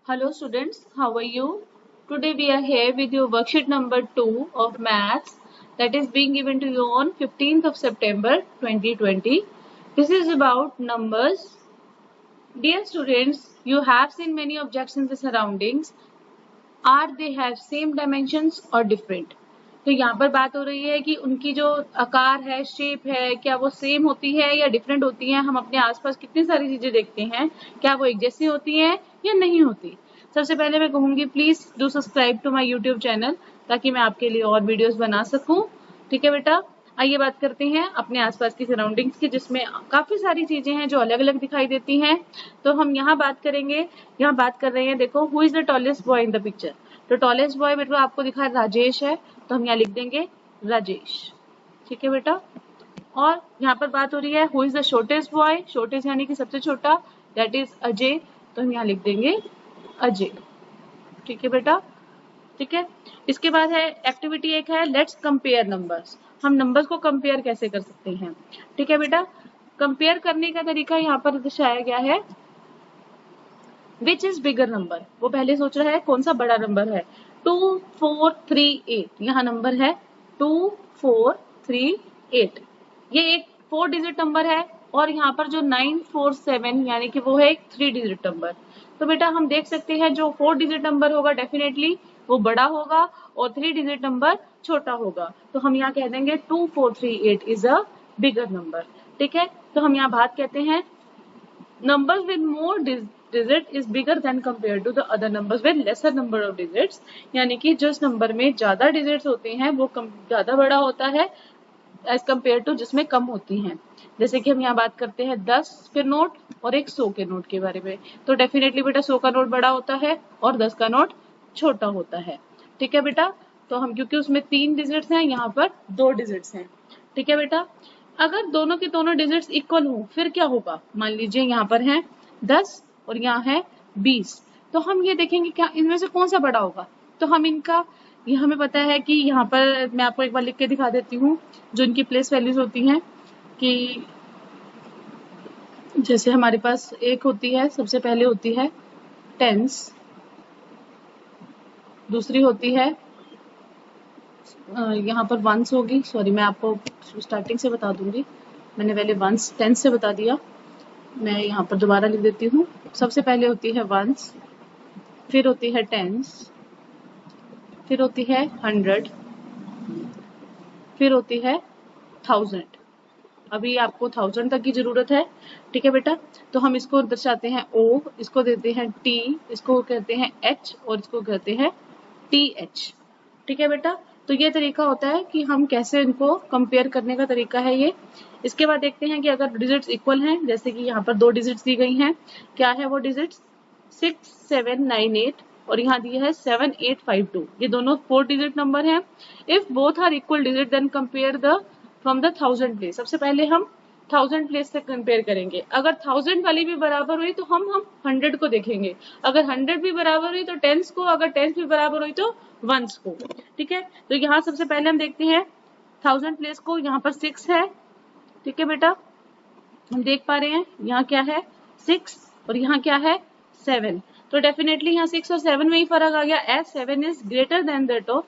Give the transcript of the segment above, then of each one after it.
Hello students, how are you? Today we are here with your worksheet number 2 of maths that is being given to you on 15th of September 2020. This is about numbers. Dear students, you have seen many objects in the surroundings. Are they have same dimensions or different? तो यहाँ पर बात हो रही है कि उनकी जो आकार है, शेप है, क्या वो सेम होती है या डिफरेंट होती है। हम अपने आसपास कितनी सारी चीजें देखते हैं, क्या वो एक जैसी होती हैं या नहीं होती। सबसे पहले मैं कहूंगी please do subscribe to my YouTube channel ताकि मैं आपके लिए और वीडियोस बना सकूं। ठीक है बेटा, आइए बात करते हैं अपने आसपास की सराउंडिंग्स की, जिसमें काफी सारी चीजें हैं जो अलग अलग दिखाई देती हैं। तो हम यहाँ बात करेंगे, यहाँ बात कर रहे हैं, देखो who is the tallest boy in the picture. तो टॉलेस्ट बॉय बेटा आपको दिखा राजेश है, तो हम यहाँ लिख देंगे राजेश। ठीक है बेटा, और यहाँ पर बात हो रही है who is the shortest boy, shortest यानी कि सबसे छोटा, दैट इज अजय, तो हम यहाँ लिख देंगे अजय। ठीक है बेटा, ठीक है। इसके बाद है एक्टिविटी एक है लेट्स कंपेयर नंबर्स। हम नंबर्स को कंपेयर कैसे कर सकते हैं। ठीक है बेटा, कंपेयर करने का तरीका यहाँ पर दर्शाया गया है विच इज बिगर नंबर। वो पहले सोच रहा है कौन सा बड़ा नंबर है। 2 4 3 8 यहाँ नंबर है 2 4 3 8। ये एक 4 डिजिट नंबर है और यहाँ पर जो 9 4 7 यानी कि वो है एक 3 डिजिट नंबर। तो बेटा हम देख सकते हैं जो 4 डिजिट नंबर होगा डेफिनेटली वो बड़ा होगा और 3 डिजिट नंबर छोटा होगा। तो हम यहाँ कह देंगे 2 4 3 8 इज अ बिगर नंबर। ठीक है, तो हम यहाँ बात कहते हैं numbers with more digit is bigger than compared to the other numbers with lesser number of digits। यानी कि जिस नंबर में ज्यादा डिजिट्स होते हैं वो ज्यादा बड़ा होता है एज कम्पेयर टू जिसमें कम होती हैं। जैसे कि हम यहाँ बात करते हैं 10 के नोट और एक 100 के नोट के बारे में, तो डेफिनेटली बेटा 100 का नोट बड़ा होता है और 10 का नोट छोटा होता है। ठीक है बेटा, तो हम क्योंकि उसमें 3 डिजिट्स हैं, यहाँ पर 2 डिजिट्स हैं। ठीक है बेटा, अगर दोनों के दोनों डिजिट्स इक्वल हो फिर क्या होगा। मान लीजिए यहाँ पर है 10 और यहाँ है 20, तो हम ये देखेंगे क्या इनमें से कौन सा बड़ा होगा। तो हम इनका, ये हमें पता है कि यहाँ पर मैं आपको एक बार लिख के दिखा देती हूँ जो इनकी प्लेस वैल्यूज होती हैं। कि जैसे हमारे पास एक होती है, सबसे पहले होती है टेंस, दूसरी होती है यहाँ पर वंस होगी। सॉरी, मैं आपको स्टार्टिंग से बता दूंगी, मैंने पहले वंस टेंस से बता दिया, मैं यहाँ पर दोबारा लिख देती हूँ। सबसे पहले होती है वंस, फिर होती है टेंस, फिर होती है 100, फिर होती है 1000। अभी आपको 1000 तक की जरूरत है। ठीक है बेटा, तो हम इसको दर्शाते हैं O, इसको देते हैं T, इसको कहते हैं H और इसको कहते हैं TH। ठीक है बेटा, तो ये तरीका होता है कि हम कैसे इनको कंपेयर करने का तरीका है ये। इसके बाद देखते हैं कि अगर डिजिट्स इक्वल हैं, जैसे कि यहाँ पर 2 डिजिट्स दी गई हैं, क्या है वो डिजिट्स 6 7 9 8 और यहाँ दिया है 7 8 5 2, ये दोनों 4 डिजिट नंबर हैं। If both are equal digit then compare the from the 1000 place. सबसे पहले हम 1000 प्लेस से कंपेयर करेंगे। अगर 1000 वाली भी बराबर हुई तो हम 100 को देखेंगे, अगर 100 भी बराबर हुई तो 10 को, अगर 10 भी बराबर हुई तो 1 को। ठीक है, तो यहाँ सबसे पहले हम देखते हैं 1000 प्लेस को, यहाँ पर 6 है। ठीक है बेटा, हम देख पा रहे हैं यहाँ क्या है 6 और यहाँ क्या है 7, तो डेफिनेटली यहाँ 6 और 7 में ही फर्क आ गया। As 7 is greater than that of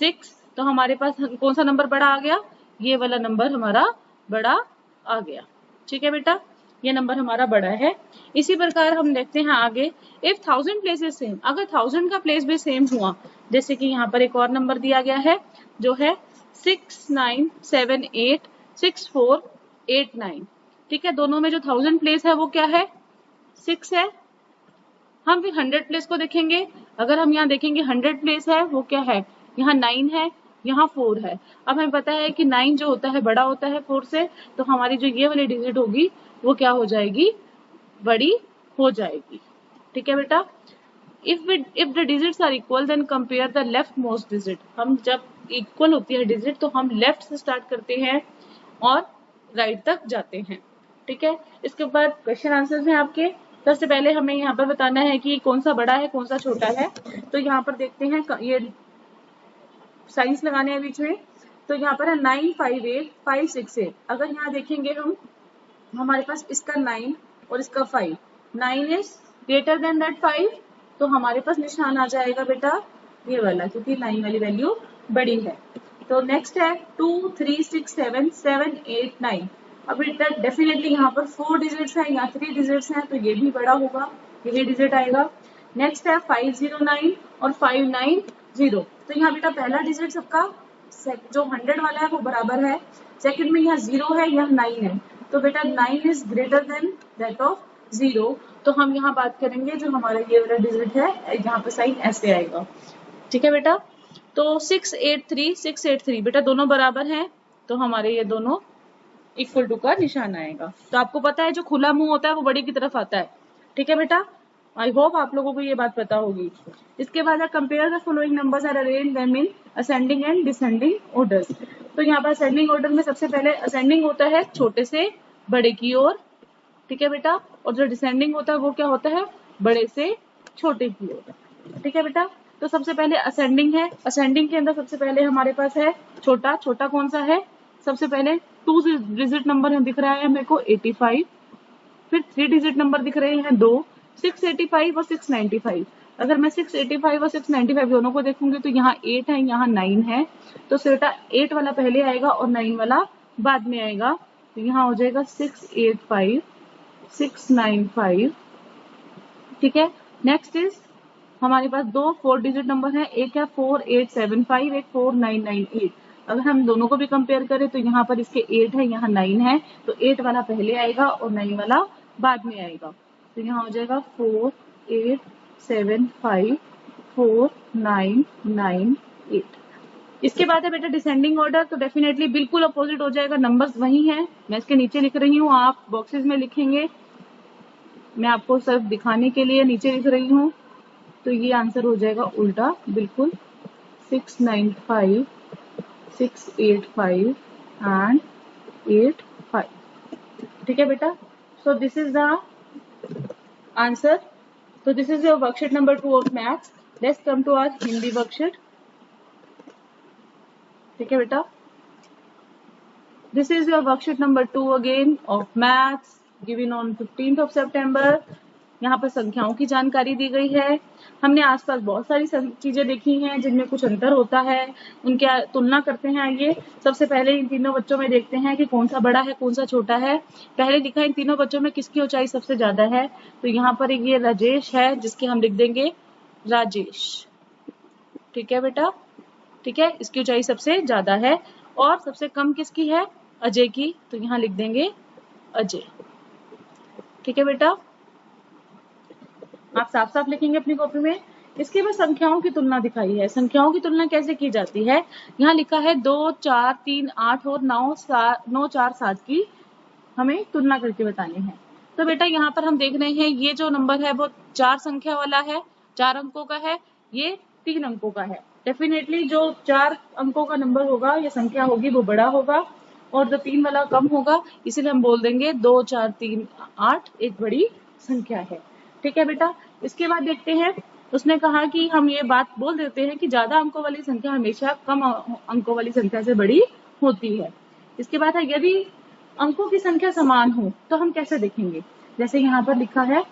6, तो हमारे पास कौन सा नंबर बड़ा आ गया, ये वाला नंबर हमारा बड़ा आ गया। ठीक है बेटा, ये नंबर हमारा बड़ा है। इसी प्रकार हम देखते हैं आगे, इफ 1000 प्लेस इज सेम, अगर 1000 का प्लेस भी सेम हुआ, जैसे कि यहाँ पर एक और नंबर दिया गया है जो है 6 9 7 8 6 4 8 9। ठीक है, दोनों में जो 1000 प्लेस है वो क्या है 6 है। हम फिर 100 प्लेस को देखेंगे, अगर हम यहाँ देखेंगे 100 प्लेस है वो क्या है, यहाँ 9 है, यहाँ 4 है। अब हमें पता है कि 9 जो होता है बड़ा होता है 4 से, तो हमारी जो ये वाली डिजिट होगी वो क्या हो जाएगी, बड़ी हो जाएगी। ठीक है बेटा, if the digits are equal then compare the left most digit। हम जब इक्वल होती है डिजिट तो हम लेफ्ट से स्टार्ट करते हैं और राइट तक जाते हैं। ठीक है, इसके बाद क्वेश्चन आंसर्स हैं आपके। सबसे पहले हमें यहाँ पर बताना है कि कौन सा बड़ा है कौन सा छोटा है। तो यहाँ पर देखते हैं, ये साइंस लगाने हैं बीच में, तो यहाँ पर है 9 5 8 5 6 8। अगर यहाँ देखेंगे हम, हमारे पास इसका 9 और इसका 5, 9 इज ग्रेटर देन दैट 5 तो हमारे पास निशान आ जाएगा बेटा ये वाला, क्योंकि 9 वाली वैल्यू बड़ी है। तो नेक्स्ट है 2 3 6 7 7 8 9। अब बेटा डेफिनेटली यहाँ पर 4 डिजिट्स है, यहाँ 3 डिजिट्स हैं, तो ये भी बड़ा होगा, यही डिजिट आएगा। नेक्स्ट है 509 और 590। तो यहाँ बेटा पहला डिजिट सबका जो 100 वाला है वो बराबर है, सेकंड में यहाँ 0 है, यहाँ 9 है, तो बेटा 9 is greater than that of 0। तो हम यहाँ बात करेंगे जो हमारा ये वाला डिजिट है, यहाँ पर साइन ऐसे आएगा। ठीक है बेटा, तो 683 बेटा दोनों बराबर हैं, तो हमारे ये दोनों इक्वल टू का निशान आएगा। तो आपको पता है जो खुला मुंह होता है वो बड़ी की तरफ आता है। ठीक है बेटा, आई होप आप लोगों को ये बात पता होगी। इसके बाद है compare the following numbers or arrange them in ascending and descending orders. तो यहाँ पर असेंडिंग ऑर्डर में सबसे पहले असेंडिंग होता है छोटे से बड़े की ओर, ठीक है बेटा, और जो डिसेंडिंग होता है वो क्या होता है, बड़े से छोटे की ओर। ठीक है बेटा, तो सबसे पहले असेंडिंग है, असेंडिंग के अंदर सबसे पहले हमारे पास है छोटा, छोटा कौन सा है, सबसे पहले 2 डिजिट नंबर दिख रहा है मेरे को 85, फिर 3 डिजिट नंबर दिख रहे हैं 2, 685 और 695। अगर मैं 685 और 695 दोनों को देखूंगी तो यहाँ 8 है, यहाँ 9 है, तो बेटा 8 वाला पहले आएगा और 9 वाला बाद में आएगा, तो यहाँ हो जाएगा 685 695। ठीक है, नेक्स्ट इज हमारे पास 2 4 डिजिट नंबर है, एक है 4875, एक 4998। अगर हम दोनों को भी कंपेयर करें तो यहाँ पर इसके 8 है, यहाँ 9 है, तो 8 वाला पहले आएगा और 9 वाला बाद में आएगा, तो यहाँ हो जाएगा 4875 4998। इसके बाद है बेटा डिसेंडिंग ऑर्डर, तो डेफिनेटली बिल्कुल अपोजिट हो जाएगा, नंबर्स वही हैं, मैं इसके नीचे लिख रही हूँ, आप बॉक्सेस में लिखेंगे, मैं आपको सिर्फ दिखाने के लिए नीचे लिख रही हूँ। तो ये आंसर हो जाएगा उल्टा बिल्कुल, 695 685 एंड 85। ठीक है बेटा, so this is the answer. तो this is your worksheet number 2 of maths. Let's come to our Hindi worksheet. ठीक है बेटा, this is your worksheet number 2 again of maths given on 15th of September। यहाँ पर संख्याओं की जानकारी दी गई है। हमने आसपास बहुत सारी चीजें देखी हैं जिनमें कुछ अंतर होता है, उनके तुलना करते हैं। आइए सबसे पहले इन तीनों बच्चों में देखते हैं कि कौन सा बड़ा है कौन सा छोटा है। पहले लिखा इन तीनों बच्चों में किसकी ऊंचाई सबसे ज्यादा है, तो यहाँ पर ये राजेश है जिसके हम लिख देंगे राजेश। ठीक है बेटा, ठीक है, इसकी ऊंचाई सबसे ज्यादा है। और सबसे कम किसकी है, अजय की, तो यहाँ लिख देंगे अजय। ठीक है बेटा, आप साफ साफ लिखेंगे अपनी कॉपी में। इसके बाद संख्याओं की तुलना दिखाई है। संख्याओं की तुलना कैसे की जाती है, यहाँ लिखा है 2 4 3 8 और 9 4 7 की हमें तुलना करके बतानी है। तो बेटा यहाँ पर हम देख रहे हैं ये जो नंबर है वो 4 संख्या वाला है, 4 अंकों का है, ये 3 अंकों का है। डेफिनेटली जो 4 अंकों का नंबर होगा या संख्या होगी वो बड़ा होगा और जो 3 वाला कम होगा, इसीलिए हम बोल देंगे 2 4 3 8 एक बड़ी संख्या है। ठीक है बेटा, इसके बाद देखते हैं, उसने कहा कि हम ये बात बोल देते हैं कि ज्यादा अंकों वाली संख्या हमेशा कम अंकों वाली संख्या से बड़ी होती है। इसके बाद है यदि अंकों की संख्या समान हो तो हम कैसे देखेंगे, जैसे यहाँ पर लिखा है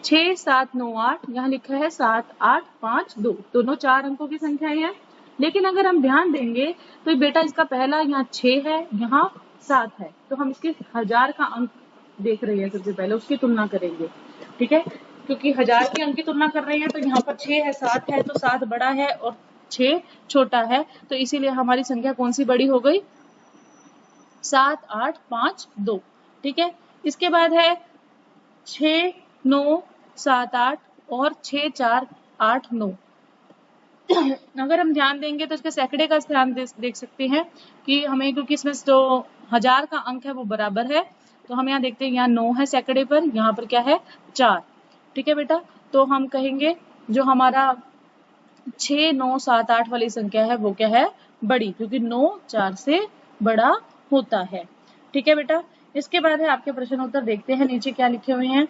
6 7 9 8, यहाँ लिखा है 7 8 5 2, दोनों 4 अंकों की संख्याएं हैं। लेकिन अगर हम ध्यान देंगे तो बेटा इसका पहला यहाँ 6 है, यहाँ 7 है, तो हम इसके 1000 का अंक देख रहे हैं, सबसे पहले उसकी तुलना करेंगे। ठीक है, क्योंकि 1000 के अंक की तुलना कर रहे हैं तो यहाँ पर 6 है 7 है, तो 7 बड़ा है और 6 छोटा है, तो इसीलिए हमारी संख्या कौन सी बड़ी हो गई, 7 8 5 2। ठीक है, इसके बाद है 6 9 7 8 और 6 4 8 9। अगर हम ध्यान देंगे तो इसके सैकड़े का स्थान देख सकते हैं कि हमें, क्योंकि इसमें जो 1000 का अंक है वो बराबर है, तो हम यहाँ देखते हैं यहाँ 9 है सैकड़े पर, यहाँ पर क्या है 4। ठीक है बेटा, तो हम कहेंगे जो हमारा 6 9 7 8 वाली संख्या है वो क्या है, बड़ी, क्योंकि 9 4 से बड़ा होता है। ठीक है बेटा, इसके बाद है आपके प्रश्न उत्तर देखते हैं, नीचे क्या लिखे हुए हैं,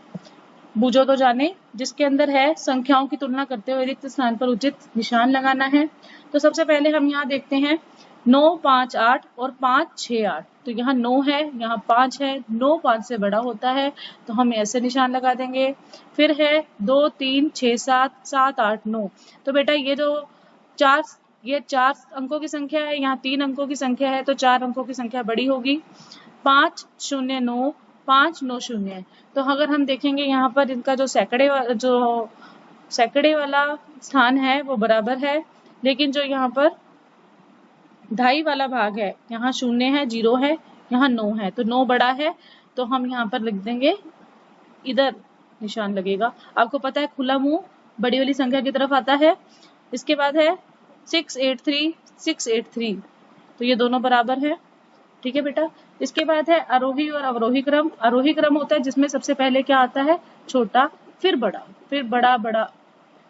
बूझो तो जाने, जिसके अंदर है संख्याओं की तुलना करते हुए रिक्त स्थान पर उचित निशान लगाना है। तो सबसे पहले हम यहाँ देखते हैं 9 5 8 और 5 6 8, तो यहाँ 9 है, यहाँ 5 है, 9 5 से बड़ा होता है तो हम ऐसे निशान लगा देंगे। फिर है 2 3 6 7 7 8 9। तो बेटा ये चार अंकों की संख्या है, यहाँ 3 अंकों की संख्या है तो 4 अंकों की संख्या बड़ी होगी। 5 0 9 5 9 0। तो अगर हम देखेंगे यहाँ पर इनका जो सैकड़े वाला स्थान है वो बराबर है, लेकिन जो यहाँ पर ढाई वाला भाग है यहाँ 0 है, 0 है, यहाँ 9 है, तो 9 बड़ा है तो हम यहाँ पर लिख देंगे, इधर निशान लगेगा। आपको पता है खुला मुंह बड़ी वाली संख्या की तरफ आता है। इसके बाद है 683 683, तो ये दोनों बराबर है। ठीक है बेटा। इसके बाद है आरोही और अवरोही क्रम। आरोही क्रम होता है जिसमें सबसे पहले क्या आता है, छोटा, फिर बड़ा, फिर बड़ा बड़ा।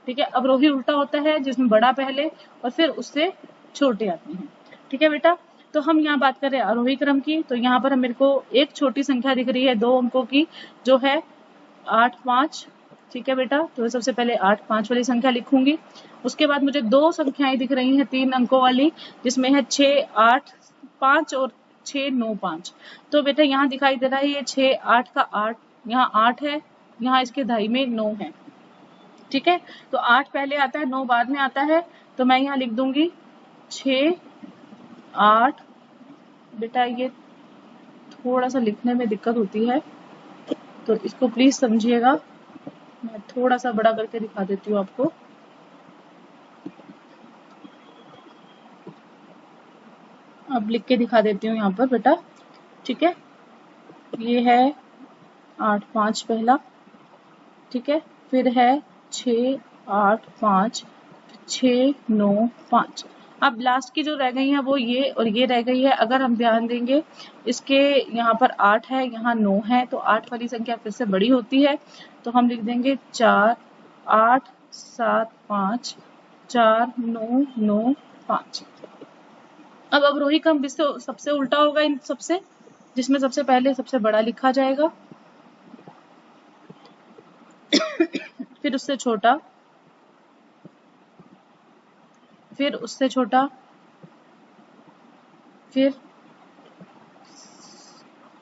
ठीक है। अवरोही उल्टा होता है जिसमें बड़ा पहले और फिर उससे छोटे आते हैं। ठीक है बेटा। तो हम यहाँ बात कर रहे हैं आरोही क्रम की। तो यहाँ पर मेरे को एक छोटी संख्या दिख रही है 2 अंकों की, जो है 8 5। ठीक है बेटा। तो मैं सबसे पहले 8 5 वाली संख्या लिखूंगी। उसके बाद मुझे 2 संख्याएं दिख रही हैं 3 अंकों वाली, जिसमें है 6 8 5 और 6 9 5। तो बेटा यहाँ दिखाई दे रहा है ये 6 8 का 8, यहाँ 8 है, यहाँ इसके दाई में 9 है। ठीक है। तो 8 पहले आता है, 9 बाद में आता है, तो मैं यहाँ लिख दूंगी 6 8। बेटा ये थोड़ा सा लिखने में दिक्कत होती है तो इसको प्लीज समझिएगा। मैं थोड़ा सा बड़ा करके दिखा देती हूँ आपको। अब लिख के दिखा देती हूँ यहाँ पर बेटा। ठीक है। ये है 8 5 पहला। ठीक है। फिर है 6 8 5 6 9 5। अब लास्ट की जो रह गई है वो ये और ये रह गई है। अगर हम ध्यान देंगे इसके यहाँ पर 8 है, यहाँ 9 है, तो 8 वाली संख्या फिर से बड़ी होती है, तो हम लिख देंगे 4 8 7 5 4 9 9 5। अब अवरोही क्रम सबसे उल्टा होगा इन सबसे, जिसमें सबसे पहले सबसे बड़ा लिखा जाएगा, फिर उससे छोटा, फिर उससे छोटा, फिर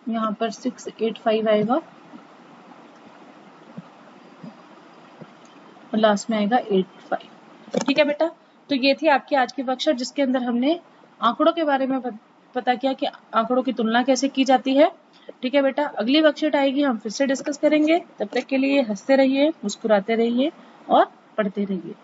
यहाँ पर 6 8 5 आएगा और लास्ट में आएगा 8 5। ठीक है बेटा। तो ये थी आपकी आज की वर्कशीट जिसके अंदर हमने आंकड़ों के बारे में पता किया कि आंकड़ों की तुलना कैसे की जाती है। ठीक है बेटा। अगली वर्कशीट आएगी, हम फिर से डिस्कस करेंगे। तब तक के लिए हंसते रहिए, मुस्कुराते रहिए और पढ़ते रहिए।